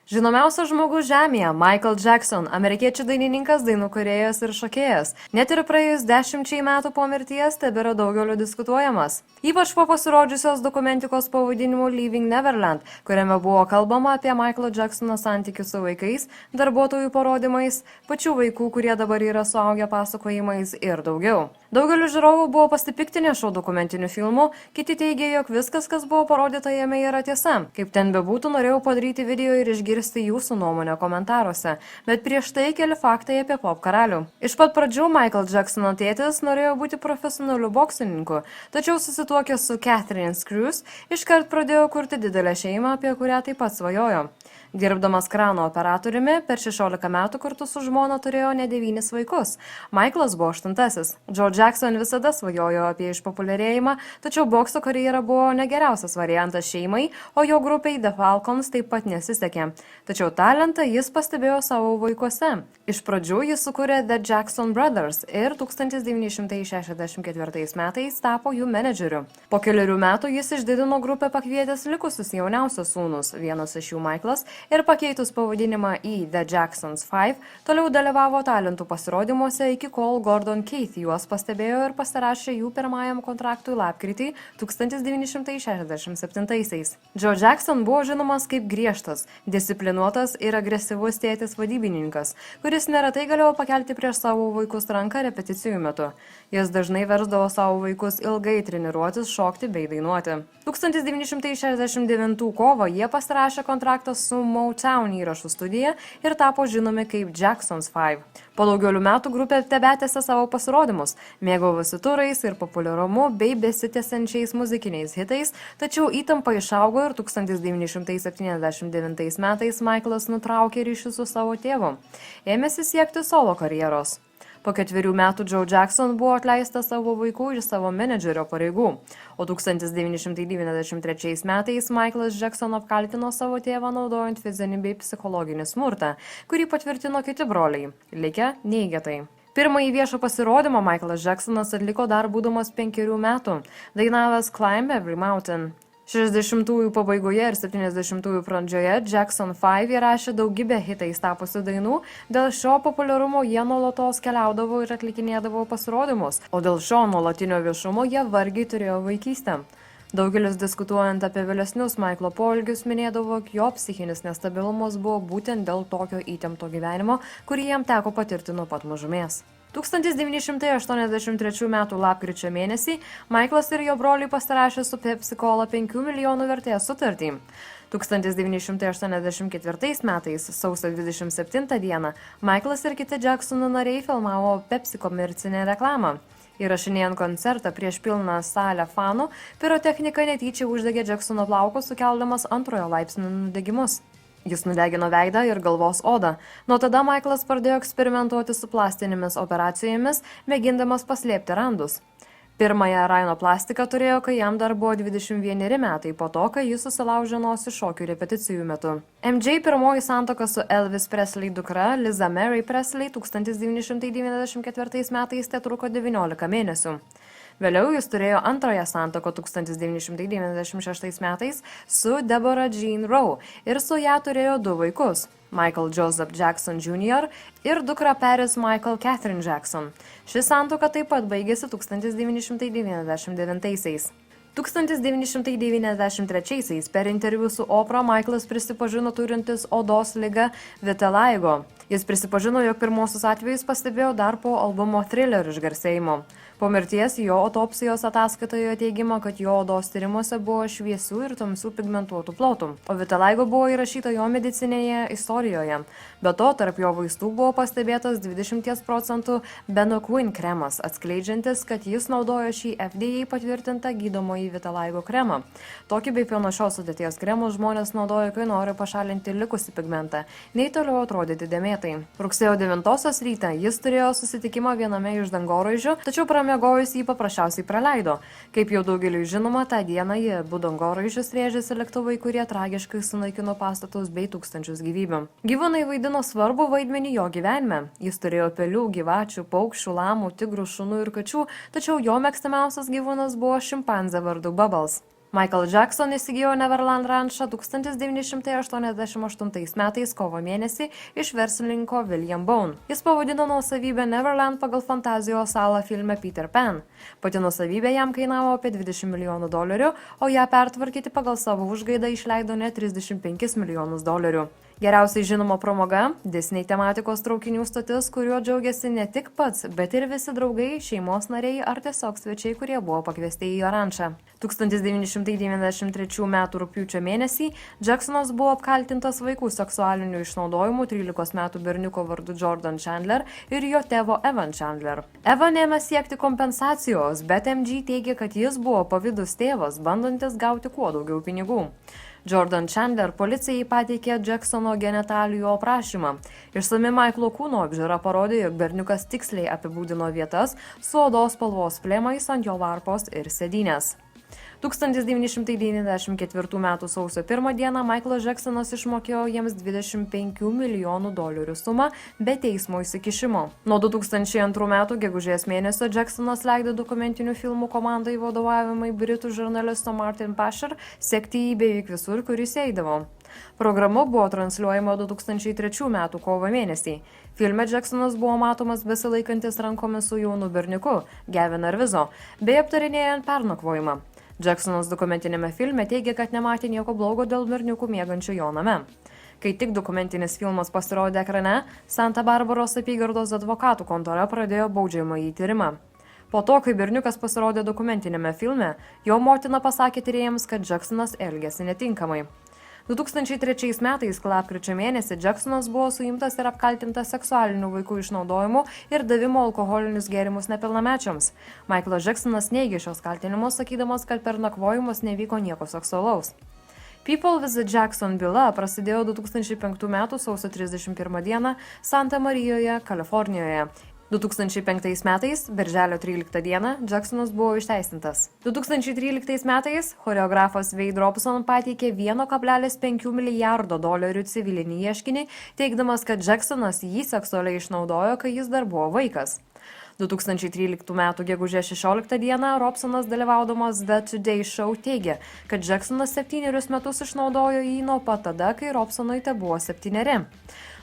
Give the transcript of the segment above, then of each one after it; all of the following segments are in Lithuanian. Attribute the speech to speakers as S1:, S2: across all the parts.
S1: Žinomiausias žmogus Žemėje – Michael Jackson, amerikiečių dainininkas, dainų kūrėjas ir šokėjas. Net ir praėjus 10 metų po mirties tebėra daugeliu diskutuojamas. Ypač po pasirodžiusios dokumentikos pavadinimu Leaving Neverland, kuriame buvo kalbama apie Michaelo Jacksono santykius su vaikais, darbuotojų parodymais, pačių vaikų, kurie dabar yra suaugę pasakojimais ir daugiau. Daugeliu žiūrovų buvo pasipiktinę šio dokumentiniu filmu, kiti teigė, jog viskas, kas buvo parodyta jame, yra tiesa. Kaip ten bebūtų, norėjau padaryti video ir išgirsti jūsų nuomonę komentaruose, bet prieš tai keli faktai apie pop karalių. Iš pat pradžių Michael Jacksono tėtis norėjo būti profesionaliu boksininku, tačiau susituokęs su Catherine Screws, iškart pradėjo kurti didelę šeimą, apie kurią taip pat svajojo. Dirbdamas krano operatoriumi, per 16 metų kartu su žmona turėjo ne 9 vaikus. Michaelas buvo 8. Joe Jackson visada svajojo apie išpopuliarėjimą, tačiau bokso karjera buvo negeriausias variantas šeimai, o jo grupiai The Falcons taip pat nesisekė. Tačiau talentą jis pastebėjo savo vaikuose. Iš pradžių jis sukūrė The Jackson Brothers ir 1964 metais tapo jų menedžeriu. Po keliarių metų jis išdidino grupę pakvietęs likusius jauniausius sūnus, vienas iš jų Michaelas, ir pakeitus pavadinimą į The Jacksons 5, toliau dalyvavo talentų pasirodymuose, iki kol Gordon Keith juos pastebėjo ir pasirašė jų pirmajam kontraktui lapkritį 1967. Joe Jackson buvo žinomas kaip griežtas, disciplinuotas ir agresyvus tėtis vadybininkas, kuris neretai galėjo pakelti prieš savo vaikus ranką repeticijų metu. Jis dažnai versdavo savo vaikus ilgai treniruotis, šokti bei dainuoti. 1969 kovą jie pasirašė kontraktą su Motown įrašų studija ir tapo žinomi kaip Jacksons 5. Po daugelių metų grupė tebetęsė savo pasirodymus, mėgavosi turais ir populiarumu bei besitęsiančiais muzikiniais hitais, tačiau įtampa išaugo ir 1979 metais Michaelas nutraukė ryšius su savo tėvu. Ėmėsi siekti solo karjeros. Po 4 metų Joe Jackson buvo atleistas savo vaikų ir savo menedžerio pareigų, o 1993 metais Michaelas Jackson apkaltino savo tėvą naudojant fizinį bei psichologinį smurtą, kurį patvirtino kiti broliai, likę neigia tai. Pirmąjį viešą pasirodymą Michaelas Jacksonas atliko dar būdamas 5 metų, dainavęs Climb Every Mountain. 60-ųjų pabaigoje ir 70-ųjų pradžioje Jackson 5 įrašė daugybę hitais tapusių dainų, dėl šio populiarumo jie nuolatos keliaudavo ir atlikinėdavo pasirodymus, o dėl šio nuolatinio viešumo jie vargiai turėjo vaikystę. Daugelis diskutuojant apie vėlesnius Michaelo poelgius minėdavo, jog jo psichinis nestabilumas buvo būtent dėl tokio įtempto gyvenimo, kurį jam teko patirti nuo pat mažumės. 1983 m. lapkričio mėnesį Michaelas ir jo broliai pasirašė su Pepsi-Cola 5 milijonų vertės sutartį. 1984 metais, sausio 27 dieną, Michaelas ir kiti Jacksono nariai filmavo Pepsi komercinę reklamą. Įrašinėjant koncertą prieš pilną salę fanų, pirotechnika netyčia uždegė Jacksono plaukus, sukeldamas antrojo laipsnio nudegimus. Jis nudegino veidą ir galvos odą. Nuo tada Michaelas pradėjo eksperimentuoti su plastinėmis operacijomis, mėgindamas paslėpti randus. Pirmąją rinoplastiką turėjo, kai jam dar buvo 21 metai, po to, kai jis susilaužė nosį šokių repeticijų metu. MJ pirmoji santuoka su Elvis Presley dukra Liza Mary Presley 1994 metais tetruko 19 mėnesių. Vėliau jis turėjo antrąją santuoką 1996 metais su Deborah Jean Rowe ir su ją turėjo 2 vaikus – Michael Joseph Jackson Jr. ir dukra Paris Michael Catherine Jackson. Ši santuoka taip pat baigėsi 1999-aisiais. 1993-aisiais per interviu su Oprah Michaelas prisipažino turintis odos ligą vitiligo. Jis prisipažino, jog pirmosius atvejus pastebėjo dar po albumo Thriller išgarsėjimo. Po mirties jo autopsijos ataskaitoje teigiama, kad jo odos tyrimuose buvo šviesių ir tamsių pigmentuotų plotų, o vitiligo buvo įrašyta jo medicinėje istorijoje. Be to, tarp jo vaistų buvo pastebėtas 20% Benoquin kremas, atskleidžiantis, kad jis naudojo šį FDA patvirtintą gydomąjį vitiligo kremą. Tokį bei panašios sudėties kremus žmonės naudoja, kai nori pašalinti likusį pigmentą, nei toliau atrodyti dėmėtai. Rugsėjo 9 rytą jis turėjo susitikimą viename iš dangoraižių, tačiau miegojus jį paprasčiausiai praleido. Kaip jau daugeliui žinoma, tą dieną į abu dangoraižius rėžėsi lėktuvai, kurie tragiškai sunaikino pastatus bei tūkstančius gyvybių. Gyvūnai vaidino svarbų vaidmenį jo gyvenime. Jis turėjo pelių, gyvačių, paukščių, lamų, tigrų, šunų ir kačių, tačiau jo mėgstamiausias gyvūnas buvo šimpanzė vardu Bubbles. Michael Jackson įsigijo Neverland rančą 1988 metais kovo mėnesį iš verslininko William Bone. Jis pavadino nuosavybę Neverland pagal fantazijos salą filme Peter Pan. Pati nuosavybė jam kainavo apie $20 milijonų, o ją pertvarkyti pagal savo užgaidą išleido net $35 milijonus. Geriausiai žinoma pramoga – Disney tematikos traukinių stotis, kuriuo džiaugiasi ne tik pats, bet ir visi draugai, šeimos nariai ar tiesiog svečiai, kurie buvo pakviesti į jo rančą. 1993 m. rugpjūčio mėnesį Jacksonas buvo apkaltintas vaikų seksualiniu išnaudojimu 13 metų berniuko vardu Jordan Chandler ir jo tėvo Evan Chandler. Evan ėmė siekti kompensacijos, bet MG teigė, kad jis buvo pavydus tėvas, bandantis gauti kuo daugiau pinigų. Jordan Chandler policijai pateikė Jacksono genitalijų aprašymą. Išsami Michaelo kūno apžiūra parodė, jog berniukas tiksliai apibūdino vietas su odos spalvos plėmais ant jo varpos ir sėdynės. 1994 m. sausio 1 d. Michaelas Jacksonas išmokėjo jiems $25 milijonų sumą be teismo įsikišimo. Nuo 2002 m. gegužės mėnesio Jacksonas leido dokumentinių filmų komandai vadovaujamai britų žurnalisto Martin Pasher sekti jį beveik visur, kur jis eidavo. Programa buvo transliuojama 2003 m. kovo mėnesį. Filme Jacksonas buvo matomas besilaikantis rankomis su jaunu berniuku, Gavin Arvizo, bei aptarinėjant pernakvojimą. Jacksonas dokumentinėme filme teigia, kad nematė nieko blogo dėl berniukų miegančių jo name. Kai tik dokumentinis filmas pasirodė ekrane, Santa Barbaros apygardos advokatų kontora pradėjo baudžiamąjį tyrimą. Po to, kai berniukas pasirodė dokumentinėme filme, jo motina pasakė tyrėjams, kad Jacksonas elgėsi netinkamai. 2003 metais lapkričio mėnesį Jacksonas buvo suimtas ir apkaltintas seksualiniu vaikų išnaudojimu ir davimu alkoholinius gėrimus nepilnamečiams. Michaelas Jacksonas neigė šios kaltinimus, sakydamas, kad per nakvojimus nevyko nieko seksualaus. People vs. Jackson byla prasidėjo 2005 m. sausio 31 d. Santa Marijoje, Kalifornijoje. 2005 metais, birželio 13 dieną, Jacksonas buvo išteisintas. 2013 metais choreografas Wade Robson pateikė $1,5 milijardo civilinį ieškinį, teigdamas, kad Jacksonas jį seksualiai išnaudojo, kai jis dar buvo vaikas. 2013 m. gegužės 16 d. Robsonas dalyvaudamas The Today Show teigė, kad Jacksonas 7 metus išnaudojo jį nuo pat tada, kai Robsonui tebuvo 7.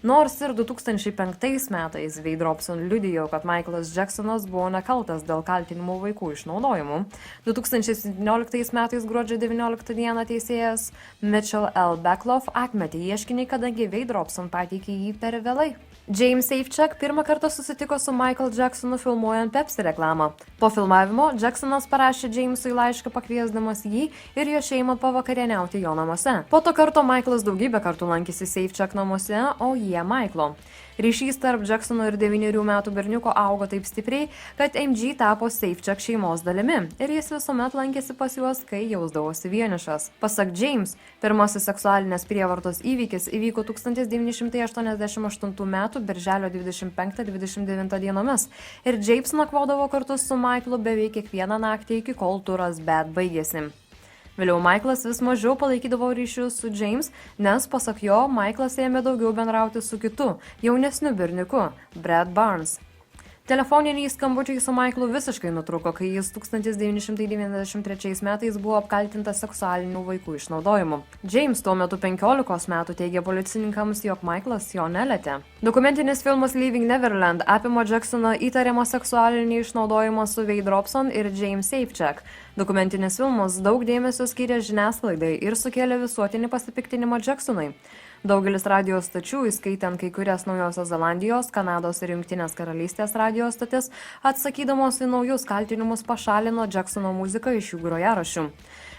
S1: Nors ir 2005 metais Wade Robson liudijo, kad Michaelas Jacksonas buvo nekaltas dėl kaltinimų vaikų išnaudojimu, 2017 metais gruodžio 19 d. teisėjas Mitchell L. Beckloff atmetė ieškinį, kadangi Wade Robson pateikė jį per vėlai. James Safechuck pirmą kartą susitiko su Michael Jacksonu filmuojant Pepsi reklamą. Po filmavimo Jacksonas parašė Jamesui laišką pakviesdamas jį ir jo šeimą pavakarieniauti jo namuose. Po to karto Michaelas daugybę kartų lankėsi Safechuck namuose, o jie Michaelo. Ryšys tarp Jacksono ir 9 metų berniuko augo taip stipriai, kad MG tapo Safechuck šeimos dalimi ir jis visuomet lankėsi pas juos, kai jausdavosi vienišas. Pasak James, pirmasis seksualinės prievartos įvykis įvyko 1988 metų birželio 25-29 dienomis ir James nakvodavo kartu su Michaelu beveik kiekvieną naktį iki kol turas Bad baigėsi. Vėliau Michaelas vis mažiau palaikydavo ryšius su James, nes pasak jo, Michaelas ėmė daugiau bendrauti su kitu, jaunesniu berniuku, Brad Barnes. Telefoniniai skambučiai su Michaelu visiškai nutrūko, kai jis 1993 metais buvo apkaltintas seksualiniu vaikų išnaudojimu. James tuo metu 15 metų teigė policininkams, jog Michaelas jo nelietė. Dokumentinis filmas Leaving Neverland apima Jacksono įtariamą seksualinį išnaudojimą su Wade Robson ir James Safechuck. Dokumentinis filmas daug dėmesio skyrė žiniasklaidai ir sukėlė visuotinį pasipiktinimą Jacksonui. Daugelis radijos stočių, įskaitant kai kurias Naujosios Zelandijos, Kanados ir Jungtinės karalystės radijos stotis, atsakydamos į naujus kaltinimus pašalino Jacksono muziką iš jų grojaraščių.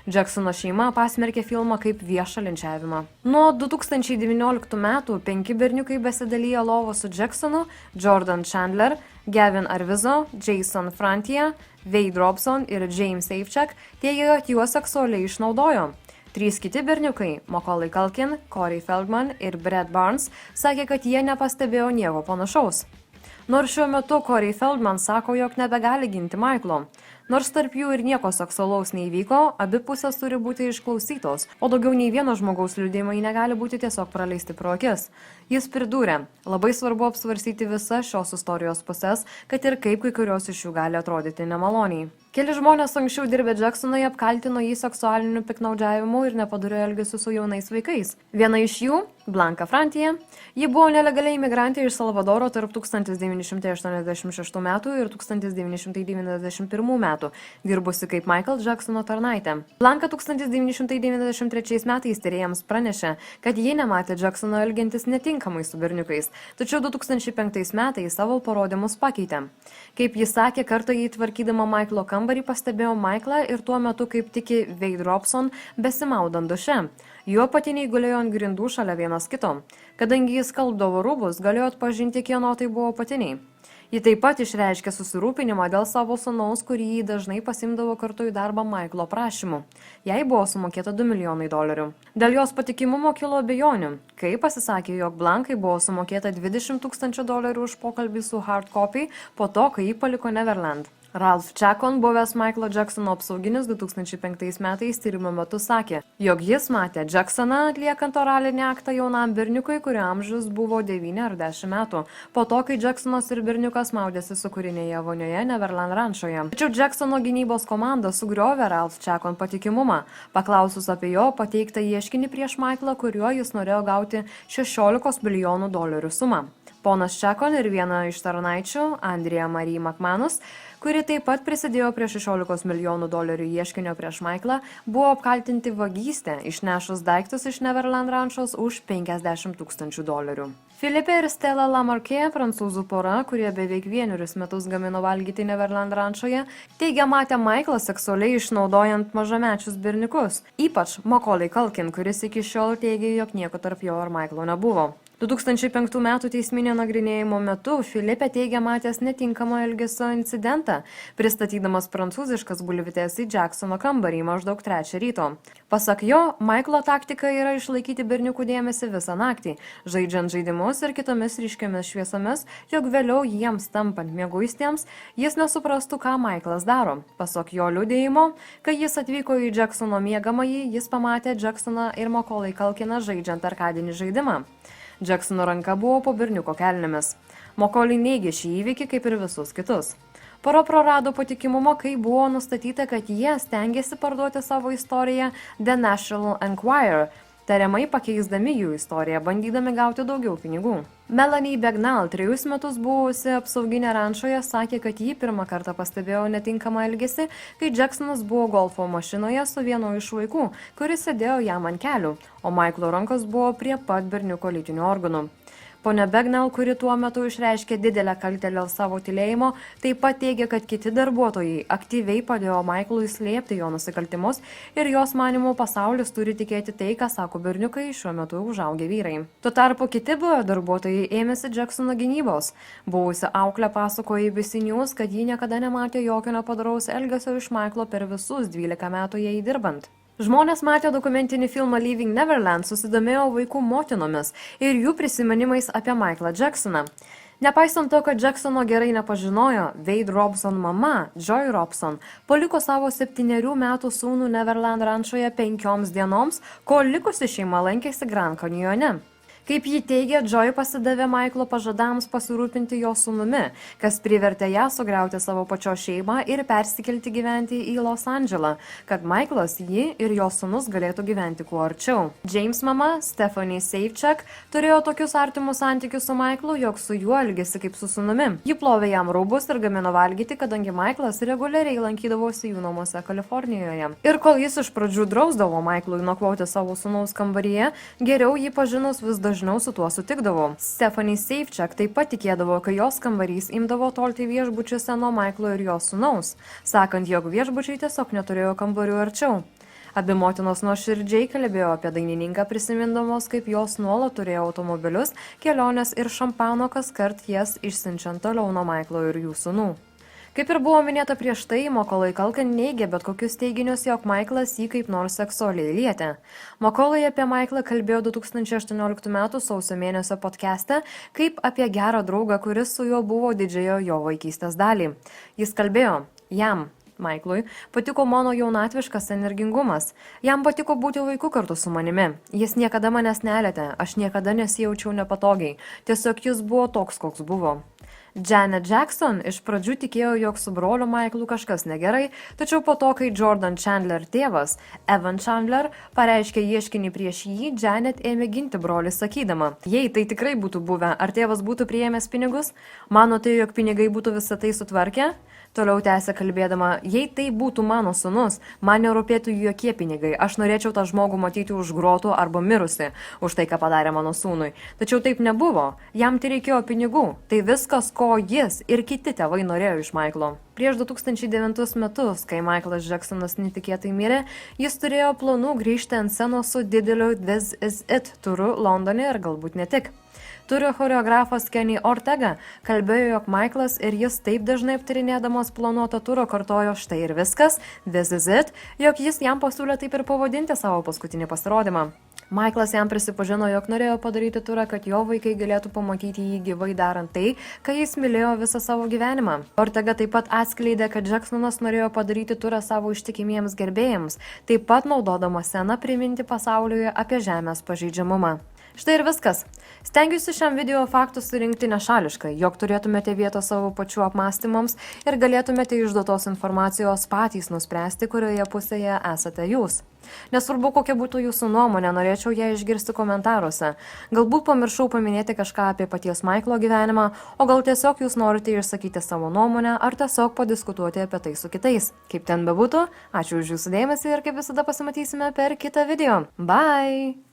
S1: Jacksono šeima pasmerkė filmą kaip viešą linčiavimą. Nuo 2019 metų 5 berniukai besidalijo lovą su Jacksonu, Jordan Chandler, Gavin Arvizo, Jason Frantia, Wade Robson ir James Safechuck teigia, kad juos seksualiai išnaudojo. 3 kiti berniukai, Macaulay Culkin, Corey Feldman ir Brad Barnes, sakė, kad jie nepastebėjo nieko panašaus. Nors šiuo metu Corey Feldman sako, jog nebegali ginti Michaelo. Nors tarp jų ir nieko seksualaus neįvyko, abi pusės turi būti išklausytos, o daugiau nei vieno žmogaus liudijimai negali būti tiesiog praleisti pro akis. Jis pridūrė, labai svarbu apsvarstyti visas šios istorijos pusės, kad ir kaip kai kurios iš jų gali atrodyti nemaloniai. Keli žmonės anksčiau dirbę Jacksonui apkaltino jį seksualiniu piktnaudžiavimu ir nepadoriu elgesiu su jaunais vaikais. Viena iš jų, Blanka Frantie, ji buvo nelegaliai imigrantė iš Salvadoro tarp 1986 metų ir 1991 metų, dirbusi kaip Michael Jacksono tarnaitė. Blanka 1993 metais tyrėjams pranešė, kad ji nematė Jacksono elgiantis netinkamai su berniukais, tačiau 2005 metais savo parodymus pakeitė. Kaip jis sakė, kartą jį tvarkydama Michaelo kambarį pastebėjo Michaelą ir tuo metu kaip tiki Wade Robson besimaudant duše. Jo apatiniai gulėjo ant grindų šalia vienas kito. Kadangi jis skalbdavo rūbus, galėjo atpažinti, kieno tai buvo apatiniai. Ji taip pat išreiškė susirūpinimą dėl savo sūnaus, kurį jį dažnai pasimdavo kartu į darbą Michaelo prašymu. Jai buvo sumokėta $2 milijonai. Dėl jos patikimumo kilo abejonių, kai pasisakė, jog Blankai buvo sumokėta $20,000 už pokalbį su Hard Copy po to, kai jį paliko Neverland. Ralph Chacon, buvęs Michaelo Jacksono apsauginis 2005 metais tyrimo metu sakė, jog jis matė Jacksoną atliekant oralinį aktą jaunam berniukui, kurio amžius buvo 9 ar 10 metų, po to, kai Jacksonas ir berniukas maudėsi sūkurinėje vonioje Neverland rančoje. Tačiau Jacksono gynybos komanda sugriovė Ralph Chacon patikimumą, paklausus apie jo pateiktą ieškinį prieš Michaelą, kuriuo jis norėjo gauti $16 milijonų sumą. Ponas Chacon ir viena iš tarnaičių, Andrea Marie McManus, kuri taip pat prisidėjo prie $16 milijonų ieškinio prieš Michaelą, buvo apkaltinti vagystę, išnešus daiktus iš Neverland rančos už $50,000. Philippe ir Stella Lamarque, prancūzų pora, kurie beveik 1 metus gamino valgyti Neverland rančoje, teigia matę Michaelą seksualiai išnaudojant mažamečius berniukus, ypač Macaulay Culkin, kuris iki šiol teigia, jog nieko tarp jo ir Michaelo nebuvo. 2005 metų teisminio nagrinėjimo metu Philippe teigia matęs netinkamą elgesio incidentą, pristatydamas prancūziškas bulvytes į Jacksono kambarį maždaug 3 ryto. Pasak jo, Michaelo taktika yra išlaikyti berniukų dėmesį visą naktį, žaidžiant žaidimus ir kitomis ryškiomis šviesomis, jog vėliau jiems tampant mieguistiems, jis nesuprastų, ką Michaelas daro. Pasak jo liudijimo, kai jis atvyko į Jacksono miegamąjį, jis pamatė Jacksoną ir Macaulay Culkiną žaidžiant arkadinį žaidimą. Jacksono ranka buvo po berniuko kelnėmis. Macaulay neigė šį įvykį kaip ir visus kitus. Pora prarado patikimumą, kai buvo nustatyta, kad jie stengėsi parduoti savo istoriją The National Enquirer, tariamai pakeisdami jų istoriją, bandydami gauti daugiau pinigų. Melanie Bagnall, 3 metus buvusi apsauginė rančoje, sakė, kad jį pirmą kartą pastebėjo netinkamą elgesį, kai Jacksonas buvo golfo mašinoje su vienu iš vaikų, kuris sėdėjo jam ant kelių, o Michaelo rankos buvo prie pat berniuko lytinių organų. Ponia Bagnall, kuri tuo metu išreiškė didelę kaltę dėl savo tylėjimo, taip pat teigia, kad kiti darbuotojai aktyviai padėjo Michaelui slėpti jo nusikaltimus ir jos manymų pasaulis turi tikėti tai, ką sako berniukai šiuo metu užaugę vyrai. Tuo tarpu kiti buvę darbuotojai ėmėsi Jacksono gynybos. Buvusi auklė pasakojo ABC News, kad ji niekada nematė jokio nepadaraus elgesio iš Michaelo per visus 12 metų jai dirbant. Žmonės matė dokumentinį filmą Leaving Neverland, susidomėjo vaikų motinomis ir jų prisiminimais apie Michaelą Jacksoną. Nepaisant to, kad Jacksono gerai nepažinojo, Wade Robson mama, Joy Robson, paliko savo 7 metų sūnų Neverland rančoje 5 dienoms, kol likusi šeima lankėsi Grand Canyone. Kaip ji teigia, Joy pasidavė Michaelo pažadams pasirūpinti jo sūnumi, kas privertė ją sugriauti savo pačios šeimą ir persikelti gyventi į Los Andželą, kad Michaelas, ji ir jo sūnus galėtų gyventi kuo arčiau. James mama, Stephanie Savchuk, turėjo tokius artimus santykius su Michaelu, jog su juo elgėsi kaip su sūnumi. Ji plovė jam rūbus ir gamino valgyti, kadangi Michaelas reguliariai lankydavosi jų namuose Kalifornijoje. Ir kol jis iš pradžių drausdavo Michaelui nakvoti savo sūnaus kambaryje, geriau jį pažinus vis dažniau su tuo sutikdavo. Stephanie Savchuk taip pat tikėdavo, kai jos kambarys imdavo tolti viešbučiuose nuo Michaelo ir jo sūnaus, sakant, jog viešbučiai tiesiog neturėjo kambarių arčiau. Abi motinos nuoširdžiai kalbėjo apie dainininką, prisimindamos, kaip jos nuolat turėjo automobilius, keliones ir šampano kaskart jas išsiunčiant toliau nuo Michaelo ir jų sūnų. Kaip ir buvo minėta prieš tai, Macaulay Culkin neigė bet kokius teiginius, jog Michaelas jį kaip nors seksualiai lietė. Macaulay apie Michaelą kalbėjo 2018 m. sausio mėnesio podcast'e kaip apie gerą draugą, kuris su juo buvo didžiąją jo vaikystės dalį. Jis kalbėjo, jam, Michaelui, patiko mano jaunatviškas energingumas. Jam patiko būti vaiku kartu su manimi. Jis niekada manęs nelietė, aš niekada nesijaučiau nepatogiai. Tiesiog jis buvo toks, koks buvo. Janet Jackson iš pradžių tikėjo, jog su broliu Michaelu kažkas negerai, tačiau po to, kai Jordan Chandler tėvas, Evan Chandler, pareiškė ieškinį prieš jį, Janet ėmė ginti brolį sakydama, jei tai tikrai būtų buvę, ar tėvas būtų priėmęs pinigus, manote, jog pinigai būtų visą tai sutvarkę? Toliau tęsė kalbėdama, jei tai būtų mano sūnus, man nerūpėtų jokie pinigai, aš norėčiau tą žmogų matyti už grotų arba mirusi už tai, ką padarė mano sūnui. Tačiau taip nebuvo, jam tai reikėjo pinigų, tai viskas, ko jis ir kiti tėvai norėjo iš Michaelo. Prieš 2009 metus, kai Michaelas Jacksonas netikėtai mirė, jis turėjo planų grįžti ant scenos su dideliu This Is It turu Londone ir galbūt ne tik. Turio choreografas Kenny Ortega kalbėjo, jog Michaelas ir jis taip dažnai aptarinėdamas planuotą turą kartojo štai ir viskas, This Is It, jog jis jam pasiūlė taip ir pavadinti savo paskutinį pasirodymą. Michaelas jam prisipažino, jog norėjo padaryti turą, kad jo vaikai galėtų pamatyti jį gyvai darant tai, ką jis mylėjo visą savo gyvenimą. Ortega taip pat atskleidė, kad Jacksonas norėjo padaryti turą savo ištikimiems gerbėjams, taip pat naudodama sceną priminti pasauliui apie žemės pažeidžiamumą. Štai ir viskas. Stengiuosi šiam video faktus surinkti nešališkai, jog turėtumėte vietos savo pačių apmąstymams ir galėtumėte iš duotos informacijos patys nuspręsti, kurioje pusėje esate jūs. Nesvarbu, kokia būtų jūsų nuomonė, norėčiau ją išgirsti komentaruose. Galbūt pamiršau paminėti kažką apie paties Michaelo gyvenimą, o gal tiesiog jūs norite išsakyti savo nuomonę ar tiesiog padiskutuoti apie tai su kitais. Kaip ten bebūtų, ačiū už jūsų dėmesį ir kaip visada pasimatysime per kitą video. Bye!